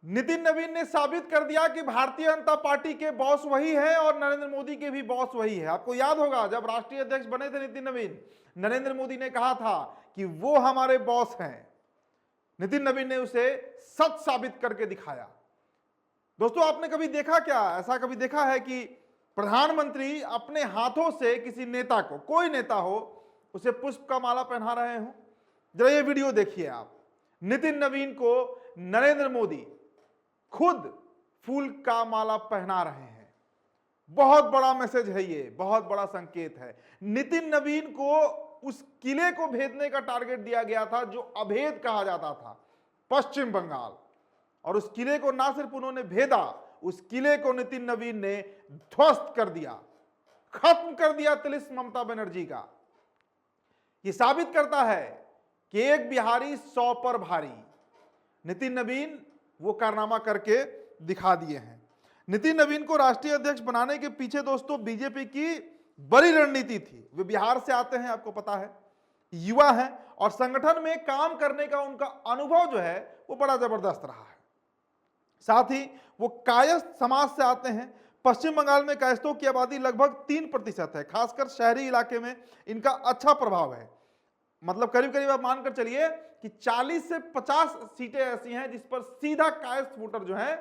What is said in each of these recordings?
नितिन नवीन ने साबित कर दिया कि भारतीय जनता पार्टी के बॉस वही है और नरेंद्र मोदी के भी बॉस वही है। आपको याद होगा जब राष्ट्रीय अध्यक्ष बने थे नितिन नवीन, नरेंद्र मोदी ने कहा था कि वो हमारे बॉस हैं। नितिन नवीन ने उसे सच साबित करके दिखाया। दोस्तों, आपने कभी देखा क्या, ऐसा कभी देखा है कि प्रधानमंत्री अपने हाथों से किसी नेता को, कोई नेता हो, उसे पुष्प का माला पहना रहे हो? जरा ये वीडियो देखिए आप। नितिन नवीन को नरेंद्र मोदी खुद फूल का माला पहना रहे हैं। बहुत बड़ा मैसेज है ये, बहुत बड़ा संकेत है। नितिन नवीन को उस किले को भेदने का टारगेट दिया गया था जो अभेद कहा जाता था, पश्चिम बंगाल, और उस किले को ना सिर्फ उन्होंने भेदा, उस किले को नितिन नवीन ने ध्वस्त कर दिया, खत्म कर दिया तिलिस्म ममता बनर्जी का। यह साबित करता है कि एक बिहारी 100 पर भारी। नितिन नवीन वो कारनामा करके दिखा दिए हैं। नितिन नवीन को राष्ट्रीय अध्यक्ष बनाने के पीछे दोस्तों बीजेपी की बड़ी रणनीति थी। वे बिहार से आते हैं, आपको पता है, युवा हैं और संगठन में काम करने का उनका अनुभव जो है वो बड़ा जबरदस्त रहा है। साथ ही वो कायस्थ समाज से आते हैं। पश्चिम बंगाल में कायस्थों की आबादी लगभग 3% है, खासकर शहरी इलाके में इनका अच्छा प्रभाव है। मतलब करीब करीब आप मानकर चलिए कि 40 से 50 सीटें ऐसी हैं जिस पर सीधा कायस्थ वोटर जो है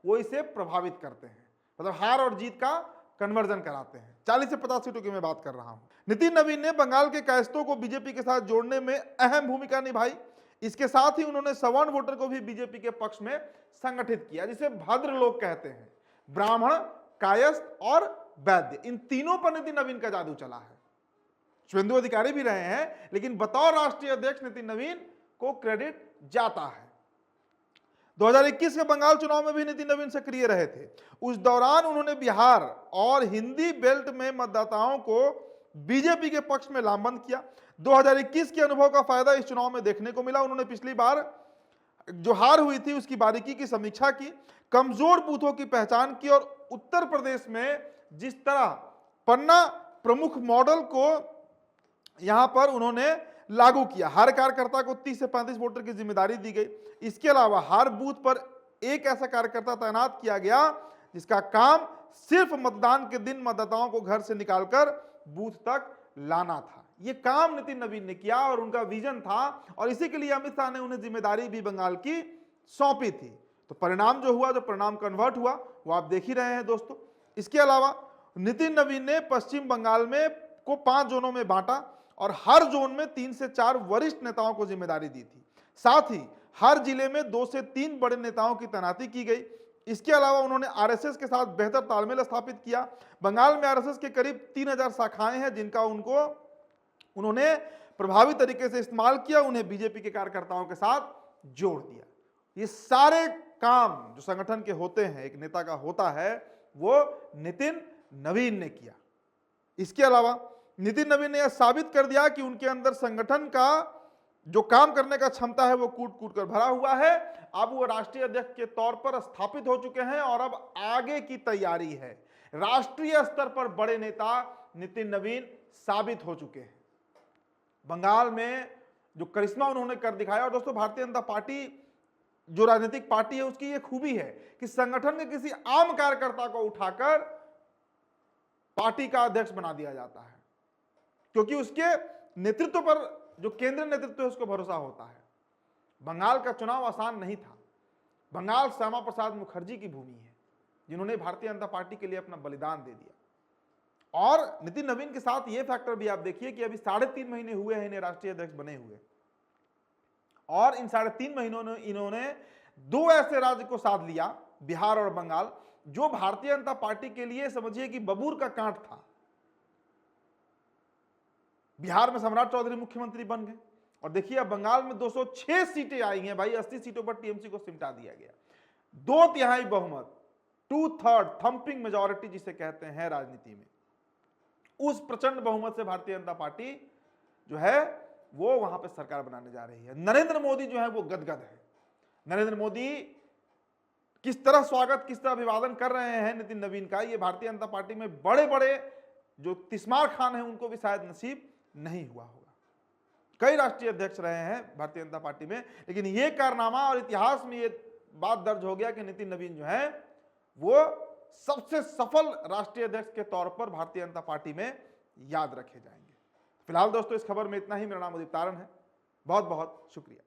वो इसे प्रभावित करते हैं, मतलब हार और जीत का कन्वर्जन कराते हैं। 40 से 50 सीटों की मैं बात कर रहा हूं। नितिन नवीन ने बंगाल के कायस्थों को बीजेपी के साथ जोड़ने में अहम भूमिका निभाई। इसके साथ ही उन्होंने सवर्ण वोटर को भी बीजेपी के पक्ष में संगठित किया, जिसे भद्र लोग कहते हैं। ब्राह्मण, कायस्थ और वैद्य, इन तीनों पर नितिन नवीन का जादू चला है। शुभेंदु अधिकारी भी रहे हैं, लेकिन बतौर राष्ट्रीय अध्यक्ष नितिन नवीन को क्रेडिट जाता है। 2021 के बंगाल चुनाव में भी नितिन नवीन सक्रिय रहे थे। उस दौरान उन्होंने बिहार और हिंदी बेल्ट में मतदाताओं को बीजेपी के पक्ष में लामबंद किया। 2021 के अनुभव का फायदा इस चुनाव में देखने को मिला। उन्होंने पिछली बार जो हार हुई थी उसकी बारीकी की समीक्षा की, कमजोर बूथों की पहचान की और उत्तर प्रदेश में जिस तरह पन्ना प्रमुख मॉडल को यहां पर उन्होंने लागू किया, हर कार्यकर्ता को 30 से 35 वोटर की जिम्मेदारी दी गई। इसके अलावा हर बूथ पर एक ऐसा कार्यकर्ता तैनात किया गया जिसका काम सिर्फ मतदान के दिन मतदाताओं को घर से निकालकर बूथ तक लाना था। यह काम नितिन नवीन ने किया और उनका विजन था, और इसी के लिए अमित शाह ने उन्हें जिम्मेदारी भी बंगाल की सौंपी थी। तो परिणाम जो हुआ, जो परिणाम कन्वर्ट हुआ, वो आप देख ही रहे हैं दोस्तों। इसके अलावा नितिन नवीन ने पश्चिम बंगाल में को 5 जोनों में बांटा और हर जोन में 3 से 4 वरिष्ठ नेताओं को जिम्मेदारी दी थी। साथ ही हर जिले में 2 से 3 बड़े नेताओं की तैनाती की गई। इसके अलावा उन्होंने आरएसएस के साथ बेहतर तालमेल स्थापित किया। बंगाल में आरएसएस के करीब 3000 शाखाएं हैं जिनका उन्होंने प्रभावी तरीके से इस्तेमाल किया, उन्हें बीजेपी के कार्यकर्ताओं के साथ जोड़ दिया। ये सारे काम जो संगठन के होते हैं, एक नेता का होता है, वो नितिन नवीन ने किया। इसके अलावा नितिन नवीन ने यह साबित कर दिया कि उनके अंदर संगठन का जो काम करने का क्षमता है वो कूट कूट कर भरा हुआ है। अब वो राष्ट्रीय अध्यक्ष के तौर पर स्थापित हो चुके हैं और अब आगे की तैयारी है। राष्ट्रीय स्तर पर बड़े नेता नितिन नवीन साबित हो चुके हैं। बंगाल में जो करिश्मा उन्होंने कर दिखाया, और दोस्तों भारतीय जनता पार्टी जो राजनीतिक पार्टी है उसकी ये खूबी है कि संगठन के किसी आम कार्यकर्ता को उठाकर पार्टी का अध्यक्ष बना दिया जाता है, क्योंकि उसके नेतृत्व पर जो केंद्रीय नेतृत्व है उसको भरोसा होता है। बंगाल का चुनाव आसान नहीं था। बंगाल श्यामा प्रसाद मुखर्जी की भूमि है, जिन्होंने भारतीय जनता पार्टी के लिए अपना बलिदान दे दिया। और नितिन नवीन के साथ ये फैक्टर भी आप देखिए कि अभी 3.5 महीने हुए हैं इन्हें राष्ट्रीय अध्यक्ष बने हुए, और इन 3.5 महीनों में इन्होंने 2 ऐसे राज्य को साध लिया, बिहार और बंगाल, जो भारतीय जनता पार्टी के लिए समझिए कि बबूर का कांट था। बिहार में सम्राट चौधरी मुख्यमंत्री बन गए, और देखिए अब बंगाल में 206 सीटें आई हैं भाई। 80 सीटों पर टीएमसी को सिमटा दिया गया। 2/3 बहुमत, 2/3 थंपिंग मेजॉरिटी जिसे कहते हैं राजनीति में, उस प्रचंड बहुमत से भारतीय जनता पार्टी जो है वो वहां पे सरकार बनाने जा रही है। नरेंद्र मोदी जो है वो गदगद है। नरेंद्र मोदी किस तरह स्वागत, किस तरह अभिवादन कर रहे हैं नितिन नवीन का, ये भारतीय जनता पार्टी में बड़े बड़े जो तिस्मार खान है उनको भी शायद नसीब नहीं हुआ होगा। कई राष्ट्रीय अध्यक्ष रहे हैं भारतीय जनता पार्टी में, लेकिन ये कारनामा और इतिहास में ये बात दर्ज हो गया कि नितिन नवीन जो है वो सबसे सफल राष्ट्रीय अध्यक्ष के तौर पर भारतीय जनता पार्टी में याद रखे जाएंगे। फिलहाल दोस्तों इस खबर में इतना ही। मेरा नाम उदित तारण है। बहुत बहुत शुक्रिया।